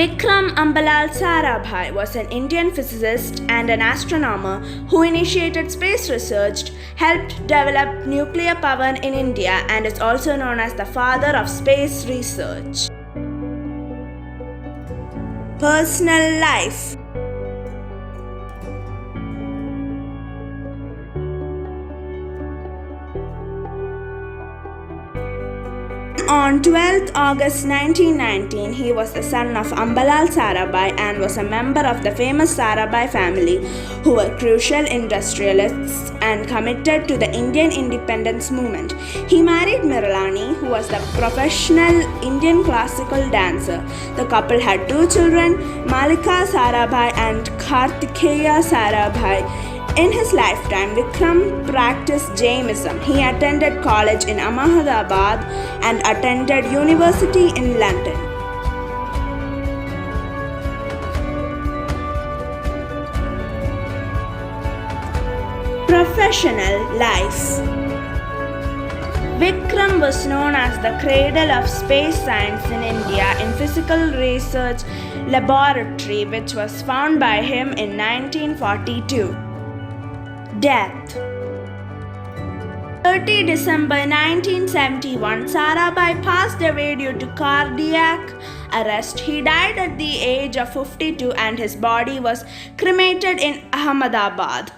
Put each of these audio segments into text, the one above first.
Vikram Sarabhai was an Indian physicist and an astronomer who initiated space research, helped develop nuclear power in India, and is also known as the father of space research. Personal life. On 12th August 1919, he was the son of Ambalal Sarabhai and was a member of the famous Sarabhai family, who were crucial industrialists and committed to the Indian independence movement. He married Miralani, who was the professional Indian classical dancer. The couple had two children, Malika Sarabhai and Kartikeya Sarabhai. In his lifetime, Vikram practiced Jainism. He attended college in Ahmedabad and attended university in London. Professional life. Vikram was known as the cradle of space science in India in Physical Research Laboratory, which was founded by him in 1942. Death. 30 December 1971, Sarabhai passed away due to cardiac arrest. He died at the age of 52 and his body was cremated in Ahmedabad.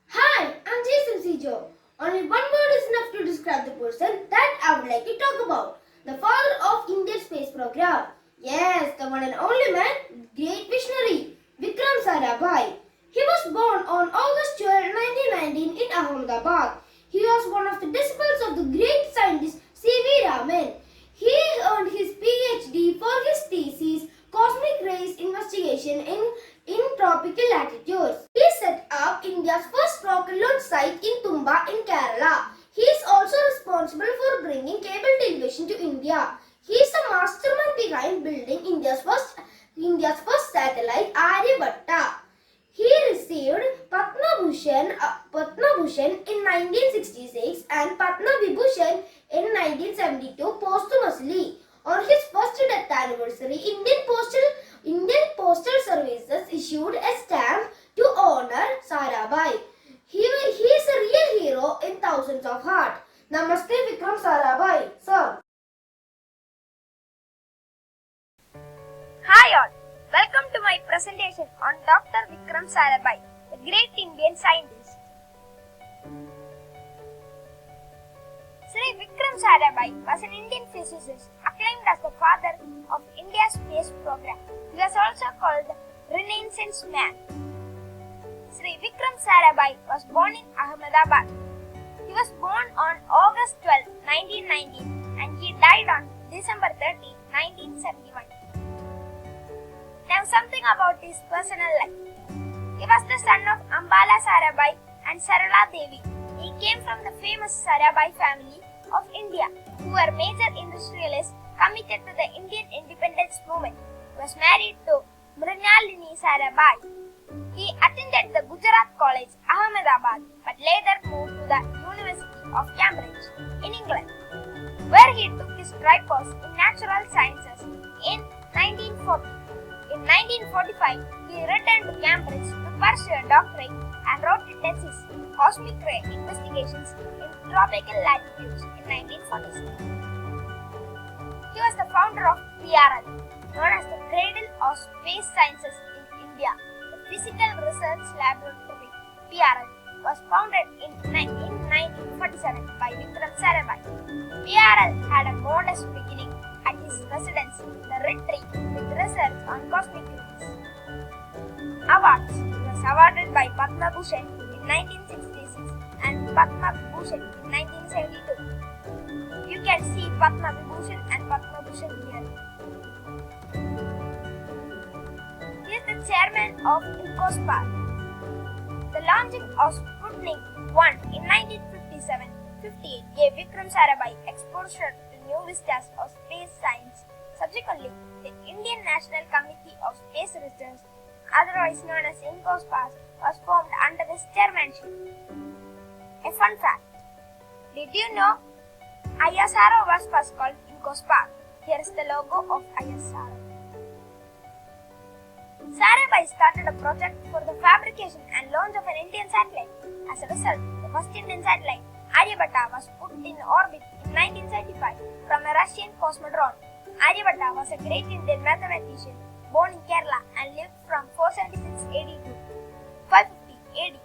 Hi, I'm Jason Sijo. Only one word is enough to describe the person that I would like to talk about. The father of Indian space program. Yes, the one and only man, great visionary, Vikram Sarabhai. He was born on August 12, 1919 in Ahmedabad. He was one of the disciples of the great scientist C.V. Raman. He earned his PhD for his thesis, Cosmic Rays Investigation in Tropical Latitudes. He set up India's first rocket launch site in Tumba in Kerala. He is also responsible for bringing cable television to India. He is the mastermind behind building India's first satellite, Aryabhatta. He received Padma Bhushan in 1966 and Padma Vibhushan in 1972 posthumously. On his first death anniversary, Indian Postal Services issued a stamp to honor Sarabhai. He is a real hero in thousands of hearts. Namaste Vikram Sarabhai, sir. Hi all, welcome to my presentation on Dr. Vikram Sarabhai, the great Indian scientist. Sri Vikram Sarabhai was an Indian physicist acclaimed as the father of India's space program. He was also called the Renaissance Man. Sri Vikram Sarabhai was born in Ahmedabad. He was born on August 12, 1919 and he died on December 30, 1971. Now something about his personal life. He was the son of Ambala Sarabhai and Sarala Devi. He came from the famous Sarabhai family of India, who were major industrialists committed to the Indian independence movement. He was married to Mrinalini Sarabhai. He attended the Gujarat College, Ahmedabad, but later moved to the University of Cambridge in England, where he took his tripos in natural sciences in 1940. In 1945, he returned to Cambridge to pursue a doctorate and wrote a thesis, Cosmic Ray Investigations in Tropical Latitudes in 1946. He was the founder of PRL, known as the Cradle of Space Sciences in India. The Physical Research Laboratory, PRL, was founded in 1947 by Vikram Sarabhai. PRL had a modest beginning at his residence, the Retreat, with research on cosmic rays. Awards. He was awarded by Padma Bhushan in 1966 and Padma Vibhushan in 1972. You can see Padma Vibhushan and Padma Bhushan here. He is the chairman of INCOSPAR. The launching of Sputnik 1 in 1957-58 gave Vikram Sarabhai exposure to new vistas of space science. Subsequently, the Indian National Committee of Space Research, otherwise known as INCOSPAR, was formed under his chairmanship. A fun fact: Did you know ISRO was first called IncoSpark? Here is the logo of ISRO. Sarabhai started a project for the fabrication and launch of an Indian satellite. As a result, the first Indian satellite, Aryabhatta, was put in orbit in 1975 from a Russian cosmodrome. Aryabhatta was a great Indian mathematician born in Kerala and lived from 476 AD to 550 AD.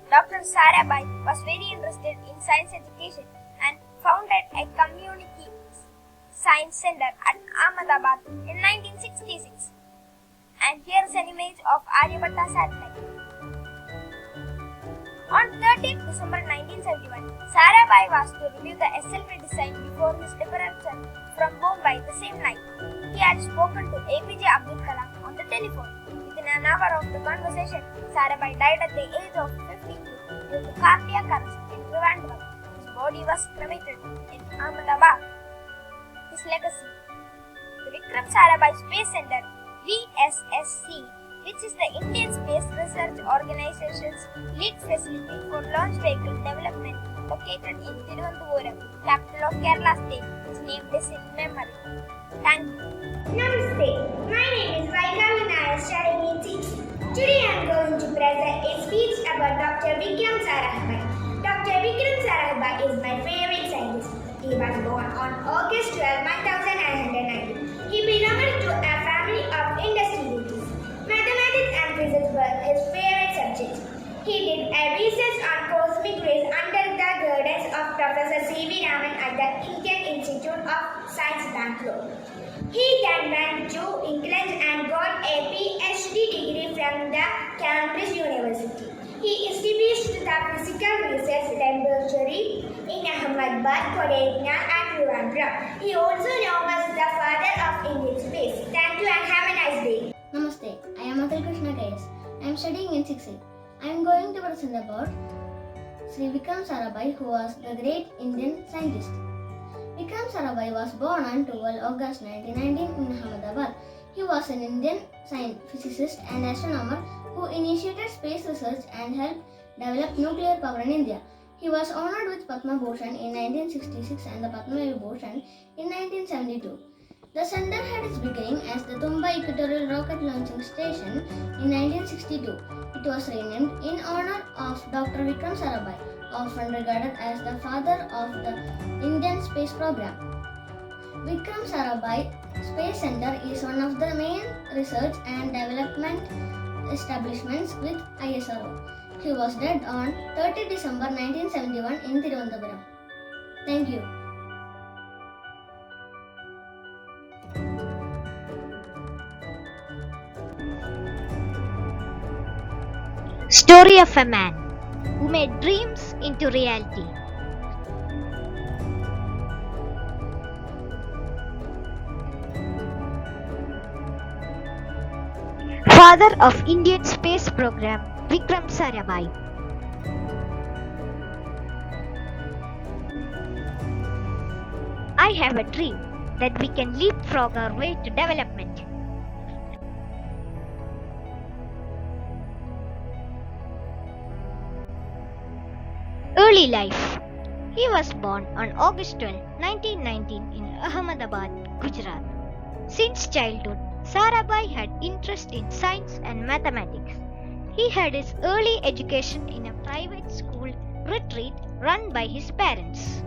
Dr. Sarabhai was very interested in science education and founded a community science center at Ahmedabad in 1966. And here is an image of Aryabhatta satellite. On 30th December 1971, Sarabhai was to review the SLV design before his departure from Mumbai the same night. He had spoken to APJ Abdul Kalam on the telephone. Within an hour of the conversation, Sarabhai died at the age of 52 due to cardiac arrest in Trivandrum. His body was cremated in Ahmedabad. His legacy. The Vikram Sarabhai Space Center VSSC, which is the Indian Space Research Organization's lead facility for launch vehicle development, located in Thiruvananthapuram, capital of Kerala state, is named as in memory. Thank you. Namaste. My name is Vikram and I am studying in 6th. Today I am going to present a speech about Dr. Vikram Sarabhai. Dr. Vikram Sarabhai is my favorite scientist. He was born on August 12, 1990. He belonged to a family of industrialists. Mathematics and physics were his favorite subjects. He did a research on cosmic rays under the guidance of Professor C.V. Raman at the Indian Institute of Science, Bangalore. He then went to England and got a PhD degree from the Cambridge University. He established the Physical Research Laboratory in Ahmedabad, Kodaikanal and Trivandrum. He also known as the father of Indian space. Thank you and have a nice day. Namaste, I am Atal Krishna KS. I am studying in 6th. I am going to present about Sri Vikram Sarabhai, who was the great Indian scientist. Vikram Sarabhai was born on 12 August 1919 in Ahmedabad. He was an Indian physicist and astronomer who initiated space research and helped develop nuclear power in India. He was honored with Padma Bhushan in 1966 and the Padma Vibhushan in 1972. The center had its beginning as the Tumba Equatorial Rocket Launching Station in 1962. It was renamed in honor of Dr. Vikram Sarabhai, often regarded as the father of the Indian space program. Vikram Sarabhai Space Center is one of the main research and development establishments with ISRO. He was dead on 30 December 1971 in Thiruvananthapuram. Thank you. Story of a man who made dreams into reality. Father of Indian space program, Vikram Sarabhai. I have a dream that we can leapfrog our way to development. Early life. He was born on August 12, 1919 in Ahmedabad, Gujarat. Since childhood, Sarabhai had interest in science and mathematics. He had his early education in a private school retreat run by his parents.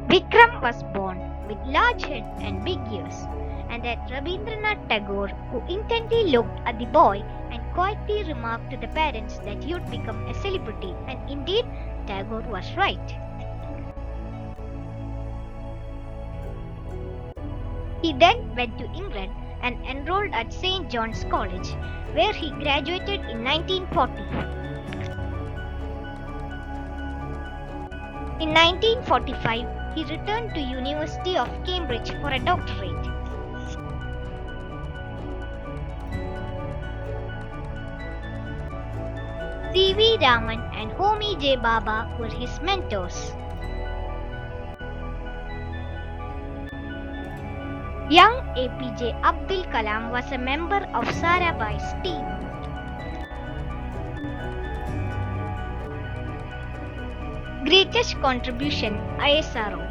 Vikram was born with large head and big ears, and that Rabindranath Tagore, who intently looked at the boy and quietly remarked to the parents that he would become a celebrity, and indeed Tagore was right. He then went to England and enrolled at St. John's College, where he graduated in 1940. In 1945, he returned to University of Cambridge for a doctorate. C.V. Raman and Homi J. Baba were his mentors. Young APJ Abdul Kalam was a member of Sarabhai's team. Greatest contribution ISRO.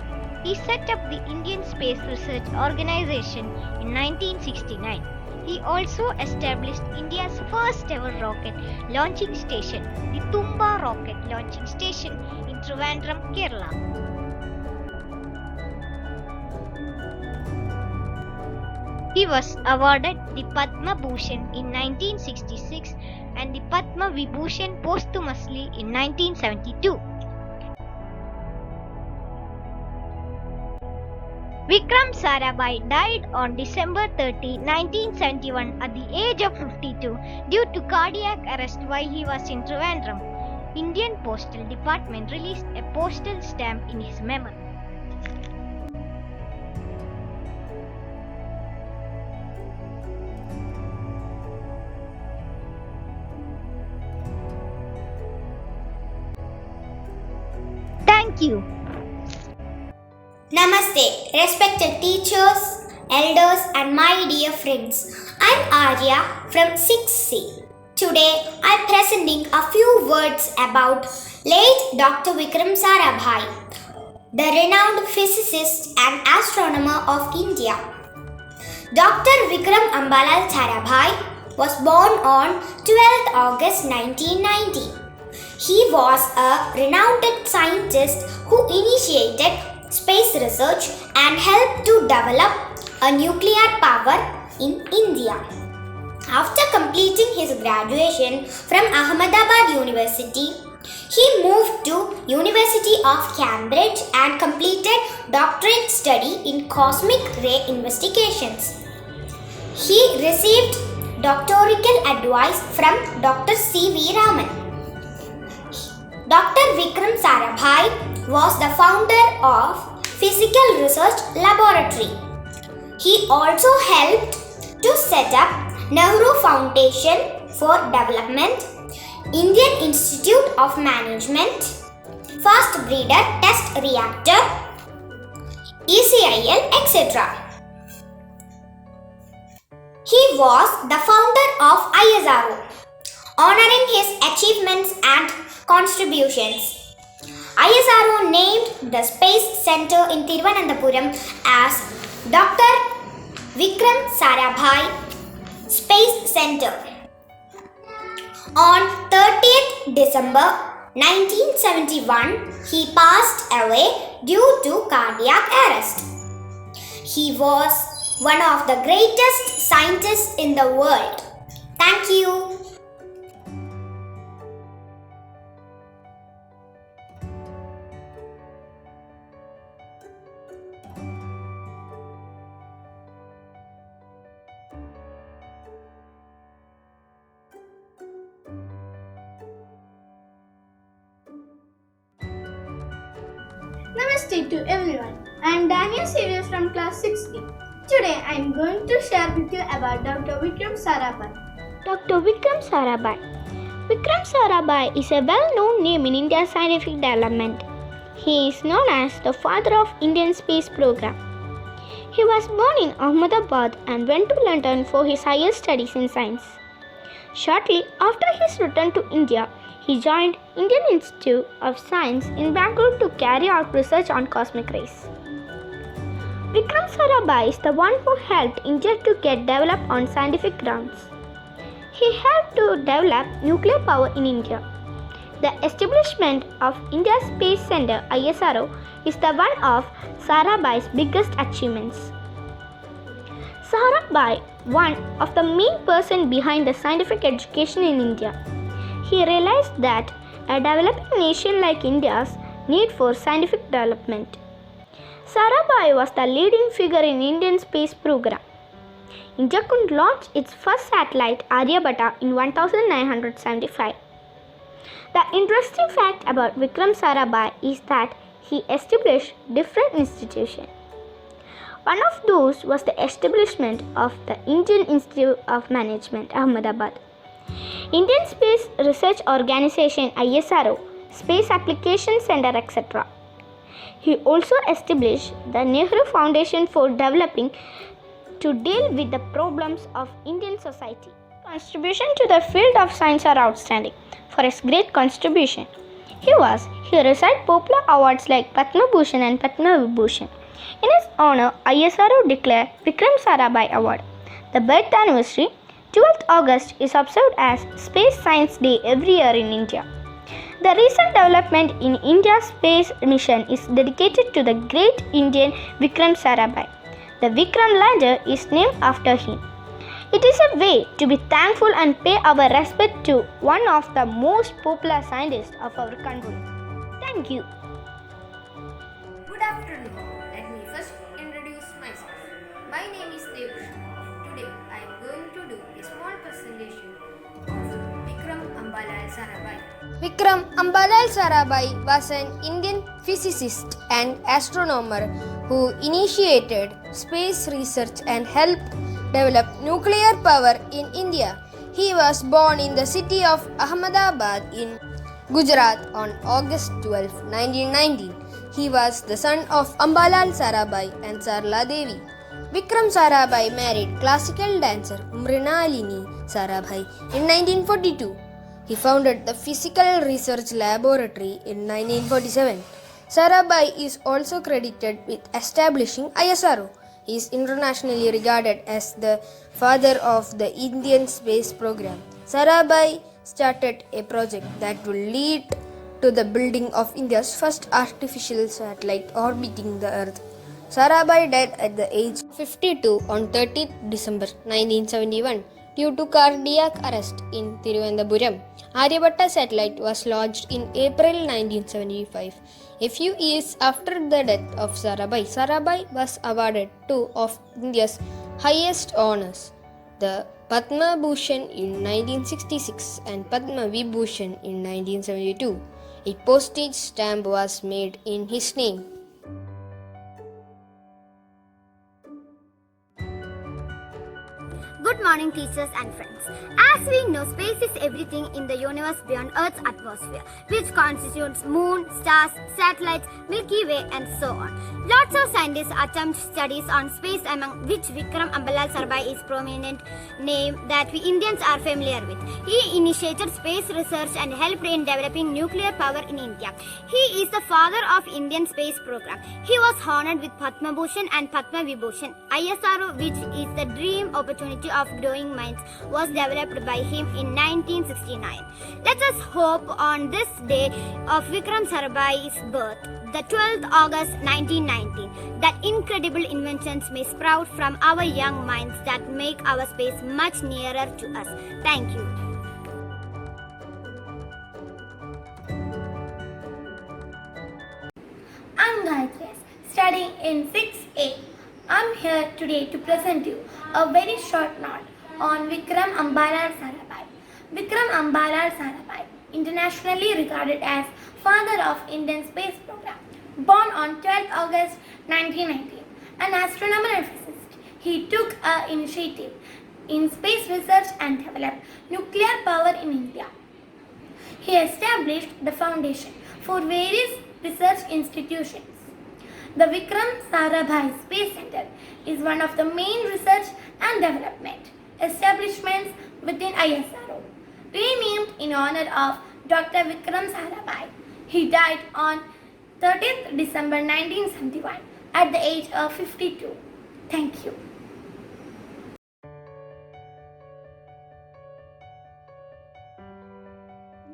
He set up the Indian Space Research Organization in 1969. He also established India's first ever rocket launching station, the Tumba Rocket Launching Station in Trivandrum, Kerala. He was awarded the Padma Bhushan in 1966 and the Padma Vibhushan posthumously in 1972. Vikram Sarabhai died on December 30, 1971 at the age of 52 due to cardiac arrest while he was in Trivandrum. Indian Postal Department released a postal stamp in his memory. Thank you. Namaste, respected teachers, elders, and my dear friends. I'm Arya from 6C. Today, I'm presenting a few words about late Dr. Vikram Sarabhai, the renowned physicist and astronomer of India. Dr. Vikram Ambalal Sarabhai was born on 12th August 1990. He was a renowned scientist who initiated space research and helped to develop a nuclear power in India. After completing his graduation from Ahmedabad University, he moved to University of Cambridge and completed doctorate study in cosmic ray investigations. He received doctoral advice from Dr. C.V. Raman. Dr. Vikram Sarabhai was the founder of Physical Research Laboratory. He also helped to set up Nehru Foundation for Development, Indian Institute of Management, Fast Breeder Test Reactor, ECIL, etc. He was the founder of ISRO, honoring his achievements and contributions. ISRO named the Space Center in Thiruvananthapuram as Dr. Vikram Sarabhai Space Center. On 30th December 1971, he passed away due to cardiac arrest. He was one of the greatest scientists in the world. Thank you. Namaste to everyone. I am Daniel Xavier from class 6B. Today I am going to share with you about Dr. Vikram Sarabhai. Dr. Vikram Sarabhai. Vikram Sarabhai is a well-known name in India's scientific development. He is known as the father of Indian space program. He was born in Ahmedabad and went to London for his higher studies in science. Shortly after his return to India, he joined Indian Institute of Science in Bangalore to carry out research on cosmic rays. Vikram Sarabhai is the one who helped India to get developed on scientific grounds. He helped to develop nuclear power in India. The establishment of India's Space Center ISRO is the one of Sarabhai's biggest achievements. Sarabhai, one of the main person behind the scientific education in India. He realized that a developing nation like India's need for scientific development. Sarabhai was the leading figure in Indian space program. India could launch its first satellite Aryabhatta in 1975. The interesting fact about Vikram Sarabhai is that he established different institutions. One of those was the establishment of the Indian Institute of Management, Ahmedabad. Indian Space Research Organization ISRO, Space Application Center, etc. He also established the Nehru Foundation for Developing to deal with the problems of Indian society. Contribution to the field of science are outstanding. For his great contribution, he received popular awards like Padma Bhushan and Padma Vibhushan. In his honor, ISRO declared Vikram Sarabhai Award. The birth anniversary, 12th August, is observed as Space Science Day every year in India. The recent development in India's space mission is dedicated to the great Indian Vikram Sarabhai. The Vikram lander is named after him. It is a way to be thankful and pay our respect to one of the most popular scientists of our country. Thank you. Good afternoon. Let me first introduce myself. My name is Devusha. Today I am going to do a small presentation of Vikram Sarabhai. Vikram Sarabhai was an Indian physicist and astronomer who initiated space research and helped develop nuclear power in India. He was born in the city of Ahmedabad in Gujarat on August 12, 1919. He was the son of Ambalal Sarabhai and Sarla Devi. Vikram Sarabhai married classical dancer Mrinalini Sarabhai in 1942. He founded the Physical Research Laboratory in 1947. Sarabhai is also credited with establishing ISRO. He is internationally regarded as the father of the Indian space program. Sarabhai started a project that will lead to the building of India's first artificial satellite orbiting the Earth. Sarabhai died at the age of 52 on 30th December 1971 due to cardiac arrest in Thiruvananthapuram. Aryabhatta satellite was launched in April 1975. A few years after the death of Sarabhai was awarded two of India's highest honors, the Padma Bhushan in 1966 and Padma Vibhushan in 1972. A postage stamp was made in his name. Good morning, teachers and friends. As we know, space is everything in the universe beyond Earth's atmosphere, which constitutes moon, stars, satellites, Milky Way, and so on. Lots of scientists attempt studies on space, among which Vikram Sarabhai is prominent name that we Indians are familiar with. He initiated space research and helped in developing nuclear power in India. He is the father of Indian space program. He was honored with Padma Bhushan and Padma Vibhushan. ISRO, which is the dream opportunity of growing minds, was developed by him in 1969. Let us hope on this day of Vikram Sarabhai's birth, the 12th August 1919, that incredible inventions may sprout from our young minds that make our space much nearer to us. Thank you. I'm Gayatri, studying in 6A. I'm here today to present you a very short note on Vikram Sarabhai. Vikram Sarabhai, internationally regarded as father of Indian space program, born on 12 August 1919, an astronomer and physicist. He took an initiative in space research and developed nuclear power in India. He established the foundation for various research institutions. The Vikram Sarabhai Space Center is one of the main research and development establishments within ISRO, renamed in honor of Dr. Vikram Sarabhai. He died on 30th December 1971 at the age of 52. Thank you.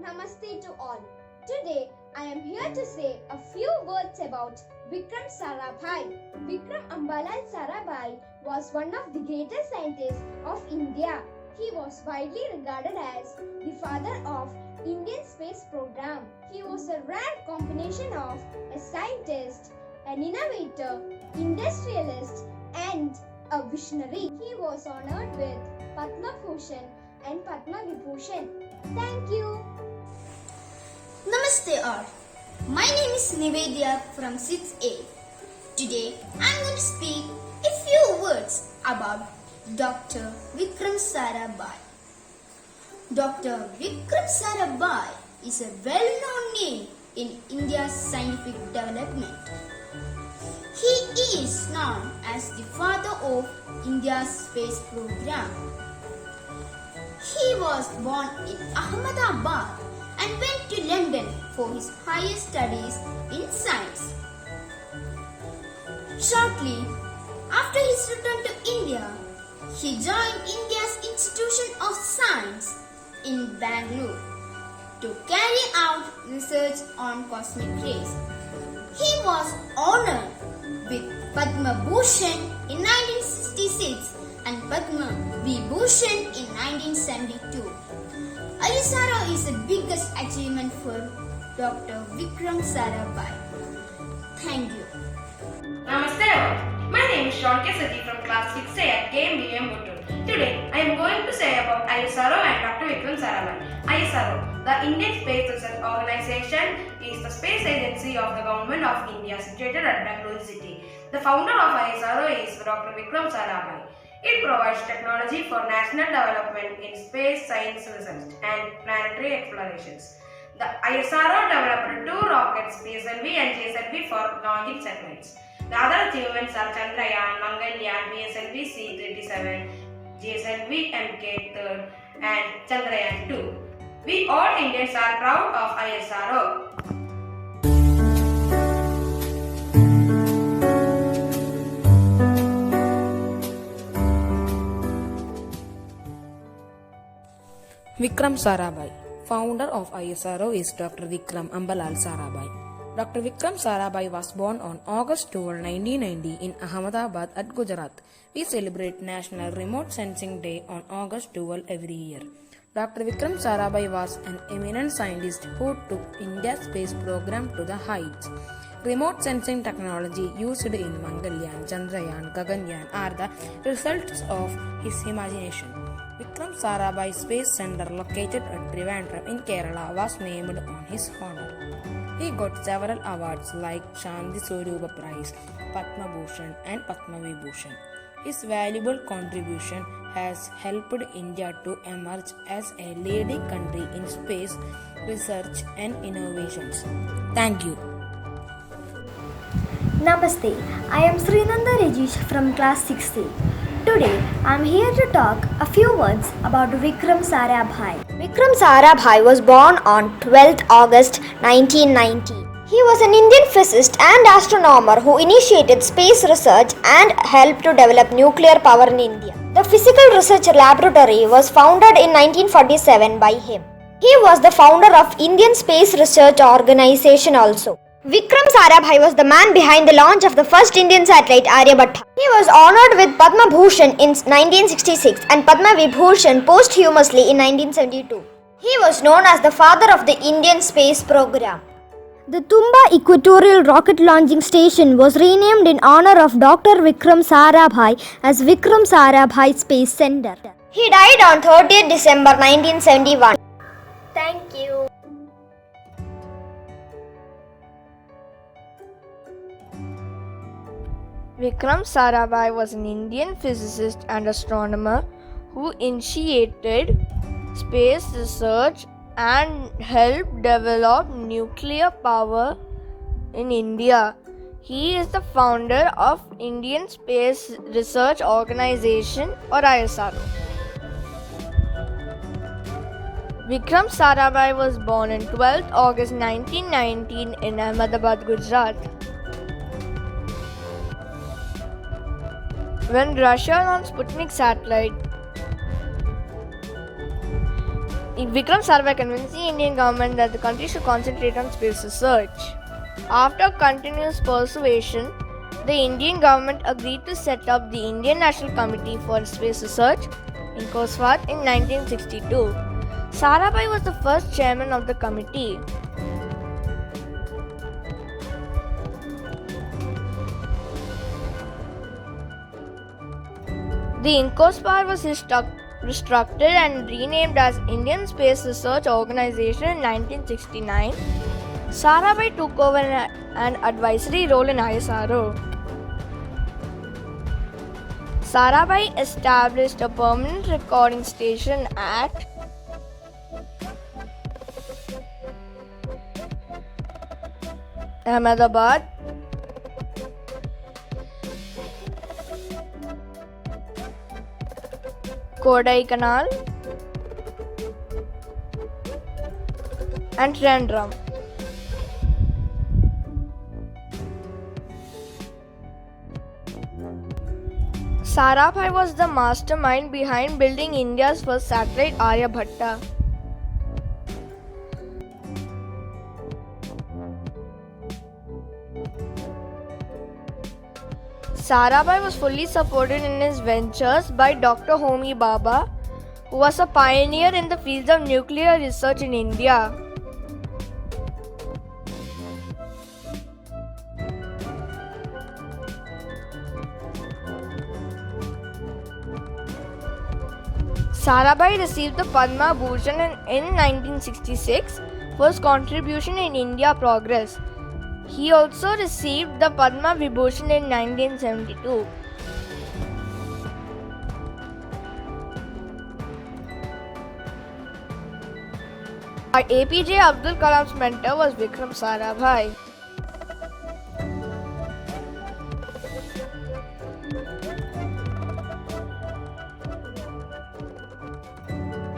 Namaste to all. Today I am here to say a few words about Vikram Sarabhai. Vikram Sarabhai was one of the greatest scientists of India. He was widely regarded as the father of Indian space program. He was a rare combination of a scientist, an innovator, industrialist, and a visionary. He was honored with Padma Bhushan and Padma Vibhushan. Thank you. Namaste all. My name is Nivedya from 6A. Today I am going to speak a few words about Dr. Vikram Sarabhai. Dr. Vikram Sarabhai is a well-known name in India's scientific development. He is known as the father of India's space program. He was born in Ahmedabad and went to London for his higher studies in science. Shortly after his return to India, he joined India's Institution of Science in Bangalore to carry out research on cosmic rays. He was honored with Padma Bhushan in 1966 and Padma Vibhushan in 1972. ISRO is the biggest achievement for Dr. Vikram Sarabhai. Thank you. Namaste all. My name is Sean Kesati from class 6A at KMBM Pottore. Today I am going to say about ISRO and Dr. Vikram Sarabhai. ISRO, the Indian Space Research Organization, is the space agency of the Government of India situated at Bangalore city. The founder of ISRO is Dr. Vikram Sarabhai. It provides technology for national development in space science research and planetary explorations. The ISRO developed 2 rockets, PSLV and GSLV, for launching satellites. The other achievements are Chandrayaan, Mangalyaan, PSLV C-37, GSLV MK-3 and Chandrayaan-2. We all Indians are proud of ISRO. Vikram Sarabhai, founder of ISRO, is Dr. Vikram Ambalal Sarabhai. Dr. Vikram Sarabhai was born on August 12, 1990 in Ahmedabad at Gujarat. We celebrate National Remote Sensing Day on August 12 every year. Dr. Vikram Sarabhai was an eminent scientist who took India's space program to the heights. Remote sensing technology used in Mangalyaan, Chandrayaan, Gaganyaan are the results of his imagination. Vikram Sarabhai Space Center, located at Trivandrum in Kerala, was named on his honor. He got several awards like Shanti Swarupa Prize, Padma Bhushan and Padma Vibhushan. His valuable contribution has helped India to emerge as a leading country in space research and innovations. Thank you. Namaste, I am Srinanda Rajesh from class 6C. Today, I am here to talk a few words about Vikram Sarabhai. Vikram Sarabhai was born on 12th August 1990. He was an Indian physicist and astronomer who initiated space research and helped to develop nuclear power in India. The Physical Research Laboratory was founded in 1947 by him. He was the founder of Indian Space Research Organization also. Vikram Sarabhai was the man behind the launch of the first Indian satellite Aryabhatta. He was honored with Padma Bhushan in 1966 and Padma Vibhushan posthumously in 1972. He was known as the father of the Indian space program. The Tumba Equatorial Rocket Launching Station was renamed in honor of Dr. Vikram Sarabhai as Vikram Sarabhai Space Center. He died on 30th December 1971. Thank you. Vikram Sarabhai was an Indian physicist and astronomer who initiated space research and helped develop nuclear power in India. He is the founder of Indian Space Research Organization or ISRO. Vikram Sarabhai was born on 12th August 1919 in Ahmedabad, Gujarat. When Russia launched Sputnik satellite, Vikram Sarabhai convinced the Indian government that the country should concentrate on space research. After continuous persuasion, the Indian government agreed to set up the Indian National Committee for Space Research in Koswat in 1962. Sarabhai was the first chairman of the committee. The INCOSPAR was restructured and renamed as Indian Space Research Organization in 1969. Sarabhai took over an advisory role in ISRO. Sarabhai established a permanent recording station at Ahmedabad Kodaikanal and Trivandrum. Sarabhai was the mastermind behind building India's first satellite Aryabhatta. Sarabhai was fully supported in his ventures by Dr. Homi Bhabha, who was a pioneer in the field of nuclear research in India. Sarabhai received the Padma Bhushan in 1966 for his contribution in India progress. He also received the Padma Vibhushan in 1972. APJ Abdul Kalam's mentor was Vikram Sarabhai.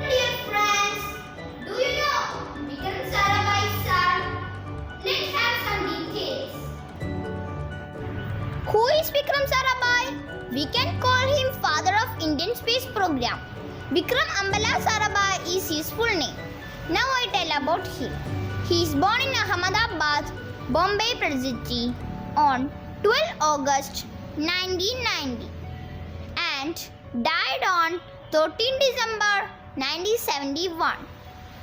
Dear friends, do you know Vikram Sarabhai's son? Let's have some details. Who is Vikram Sarabhai? We can call him father of Indian space program. Vikram Ambala Sarabhai is his full name. Now I tell about him. He is born in Ahmedabad, Bombay Presidency on 12 August 1990 and died on 13 December 1971.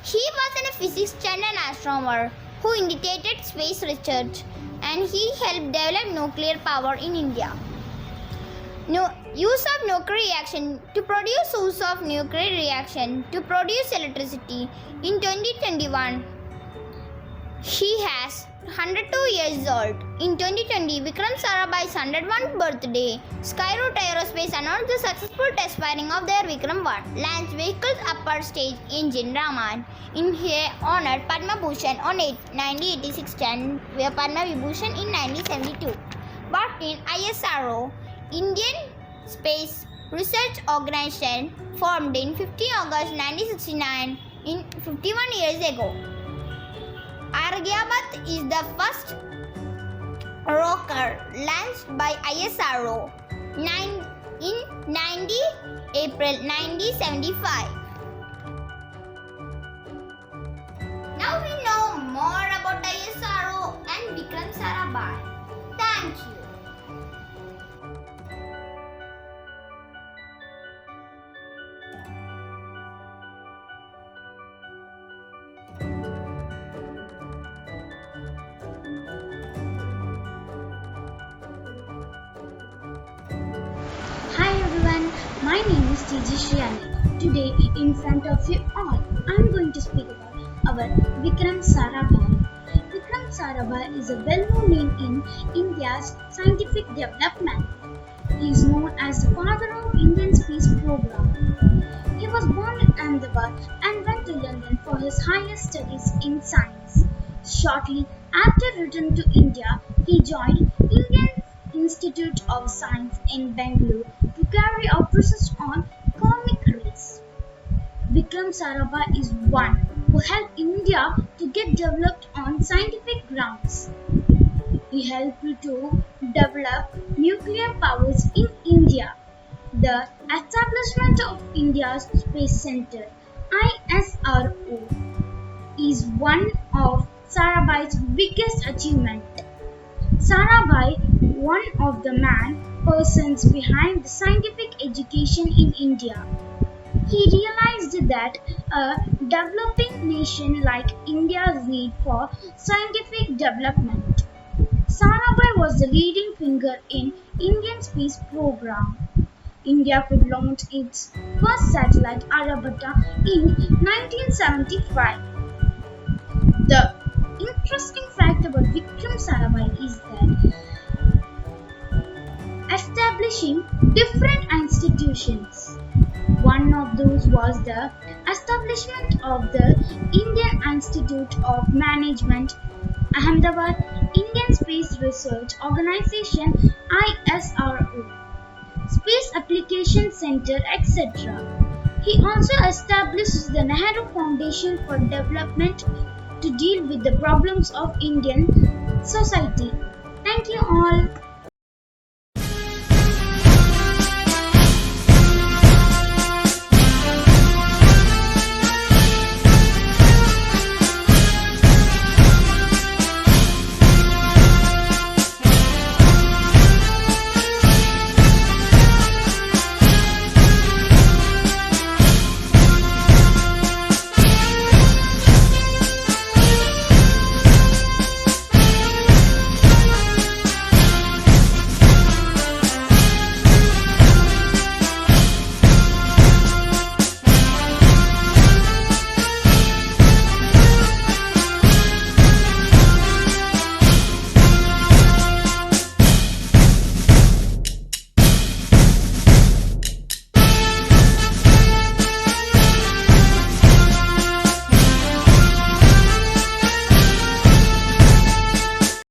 He was a physicist and an astronomer who initiated space research and he helped develop nuclear power in India. Use of nuclear reaction to produce electricity. In 2021, he has 102 years old. In 2020, Vikram Sarabhai's 101st birthday, Skyroot Aerospace announced the successful test firing of their Vikram 1 launch vehicle's upper stage engine Raman. In here, honored Padma Bhushan on 1986 and Padma Vibhushan in 1972. But in ISRO, Indian Space Research Organization, formed in 15 August 1969, in 51 years ago. Aryabhat is the first rocker launched by ISRO in 90 April 1975. Now we know more about ISRO and Vikram Sarabhai. Thank you. Hi everyone, my name is TG Shriyani. Today, in front of you all, I am going to speak about our Vikram Sarabhai. Vikram Sarabhai is a well-known name in India's scientific development. He is known as the father of Indian space program. He was born in Ahmedabad and went to London for his higher studies in science. Shortly after returning to India, he joined Indian Institute of Science in Bangalore to carry out research on cosmic rays. Vikram Sarabhai is one who helped India to get developed on scientific grounds. He helped to develop nuclear powers in India. The establishment of India's Space Center (ISRO) is one of Sarabhai's biggest achievements. Sarabhai, one of the persons behind the scientific education in India. He realized that a developing nation like India's need for scientific development. Sarabhai was the leading figure in Indian space program. India could launch its first satellite Aryabhatta in 1975. The interesting fact about Vikram Sarabhai is that establishing different institutions. One of those was the establishment of the Indian Institute of Management, Ahmedabad Indian Space Research Organization (ISRO), Space Application Center, etc. He also established the Nehru Foundation for Development to deal with the problems of Indian society. Thank you all.